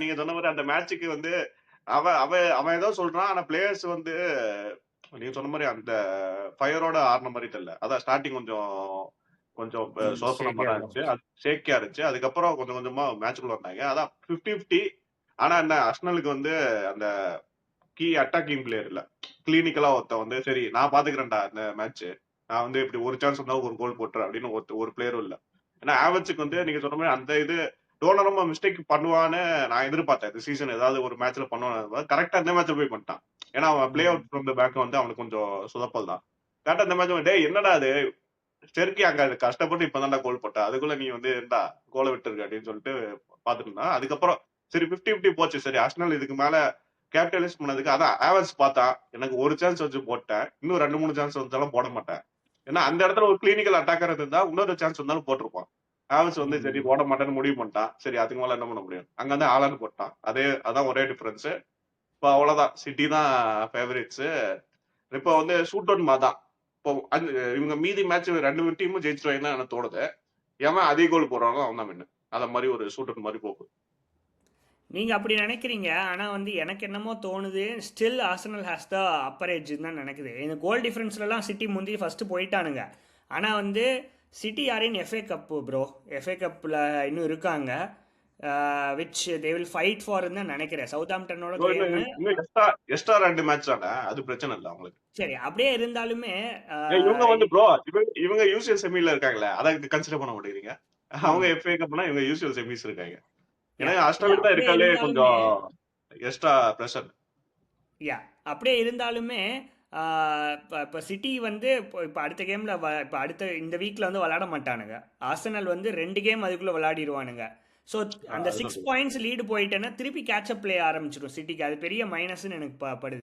நீங்க சொன்ன மாரி அந்த மேட்ச்சுக்கு வந்து அவன் ஏதோ சொல்றான். ஆனா பிளேயர்ஸ் வந்து நீங்க சொன்ன மாரி அந்த ஃபயரோட ஆடுன மாரி தெரியல. அதான் ஸ்டார்ட்டிங் கொஞ்சம் கொஞ்சம் சொதப்புன மாரி ஷேக்கியா தான் இருந்துச்சு. இருந்துச்சு. அது ஷேக்கியா இருந்துச்சு. அதுக்கப்புறம் கொஞ்சம் கொஞ்சமா மேட்ச்க்குள்ள வந்தாங்க. அதான் 50, 50. ஆனா என்ன அர்சனலுக்கு வந்து அந்த அட்டாக்கிங் பிளேயர் இல்ல. கிளினிக்கலா ஒருத்தன் வந்து சரி நான் பாத்துக்கிறேன்டா இந்த மேட்ச். நான் வந்து இப்படி ஒரு சான்ஸ் வந்தா ஒரு கோல் போட்டுறேன் அப்படின்னு ஒரு பிளேயரும் இல்ல. ஏன்னா ஆவர்ட்ஸுக்கு வந்து நீங்க சொன்ன மாதிரி அந்த இது டோனரமா மிஸ்டேக் பண்ணுவான்னு நான் எதிர்பார்த்தேன். இந்த சீசன் ஏதாவது ஒரு மேட்ச்ல பண்ணுவான். கரெக்டா இந்த மேட்ச்ல போய் பண்ணிட்டான். ஏன்னா அவன் play out from the back வந்து அவனுக்கு கொஞ்சம் சொதப்பல் தான். கரெக்டா இந்த மேட்ச் டேய் என்னடா அது செருக்கி அங்க கஷ்டப்பட்டு இப்பதான்டா கோல் போட்ட. அதுக்குள்ள நீ வந்து இந்தா கோல விட்டுருக்க அப்படின்னு சொல்லிட்டு பாத்துட்டு இருந்தான். அதுக்கப்புறம் சரி 50, 50 போச்சு. சரி அர்சனல் இதுக்கு மேல கேபிட்டலைஸ் பண்ணதுக்கு அதான் ஹேவர்ட்ஸ் பார்த்தான். எனக்கு ஒரு சான்ஸ் வச்சு போட்டேன். இன்னும் 2, 3 சான்ஸ் வந்தாலும் போட மாட்டேன். ஏன்னா அந்த இடத்துல ஒரு கிளினிக்கல் அட்டாக்கர் இருந்தா இன்னொரு சான்ஸ் வந்தாலும் போட்டிருப்பான். ஹேவர்ட்ஸ் வந்து சரி போட மாட்டேன்னு முடிவு பண்ணிட்டான். சரி அதுக்கு மேல என்ன பண்ண முடியும்? அங்க வந்து ஹாலாண்ட் போட்டான். அதான் ஒரே டிஃபரன்ஸ். இப்ப அவ்வளவுதான். சிட்டி தான் ஃபேவரிட்ஸ். இப்ப வந்து ஷூட் அவுட் மாதிரி தான். இப்போ இவங்க மீதி மேட்ச் 2 டீமும் ஜெயிச்சிருவாங்கன்னு எனக்கு தோணுது. எவன் அதிக கோல் போடுறானோ அவன் தான் வின்னு. அத மாதிரி ஒரு ஷூட் அவுட் மாதிரி போகுது. நீங்க அப்படி நினைக்கிறீங்க. ஆனா வந்து எனக்கு என்னமோ தோணுது, still Arsenal has the upper எட்ஜ்ன்னு தான் நினைக்குது. இந்த கோல் டிஃபரன்ஸ்லலாம் சிட்டி முந்தி ஃபர்ஸ்ட் போயிட்டானுங்க. ஆனா வந்து சிட்டி ஆர் இன் எஃப்ஏ கப் ப்ரோ. எஃப்ஏ கப்பில் இன்னும் இருக்காங்க. விச் தே வில் ஃபைட் ஃபார்ன்னு தான் நினைக்கிறேன். சவுத்தாம்ப்டனோட இதோ இன்னும் கேமு. இன்னும் எக்ஸ்ட்ரா எக்ஸ்ட்ரா 2 மேட்ச் தானே. அது பிரச்சனை இல்ல அவங்களுக்கு. சரி, அப்படியே இருந்தாலுமே இவங்க வந்து ப்ரோ இவங்க யூசிஎல் செமில இருக்காங்களே அதை கன்சிடர் பண்ண மாட்டேங்கிறீங்க. அவங்க எஃப்ஏ கப்னா இவங்க யூசிஎல் செமிஸ் இருக்காங்க. யா ஏன்னா இல்ல அஸ்டாலுக்கு தான் அப்படியே இருக்காலே இருந்தாலுமே கொஞ்சம் எக்ஸ்ட்ரா பிரஷர். யா அப்படியே இருந்தாலுமே இப்போ சிட்டி வந்து இப்போ அடுத்த கேமில் இப்போ அடுத்த இந்த வீக்கில் வந்து விளையாட மாட்டானுங்க. ஆர்சனல் வந்து 2 கேம் அதுக்குள்ளே விளையாடிடுவானுங்க. ஸோ அந்த அதுதான் 6 பாயிண்ட்ஸ் லீடு போயிட்டேன்னா திருப்பி கேட்சப் பிளே ஆரம்பிச்சிடும் சிட்டிக்கு. அது பெரிய மைனஸ்ன்னு எனக்கு படுது.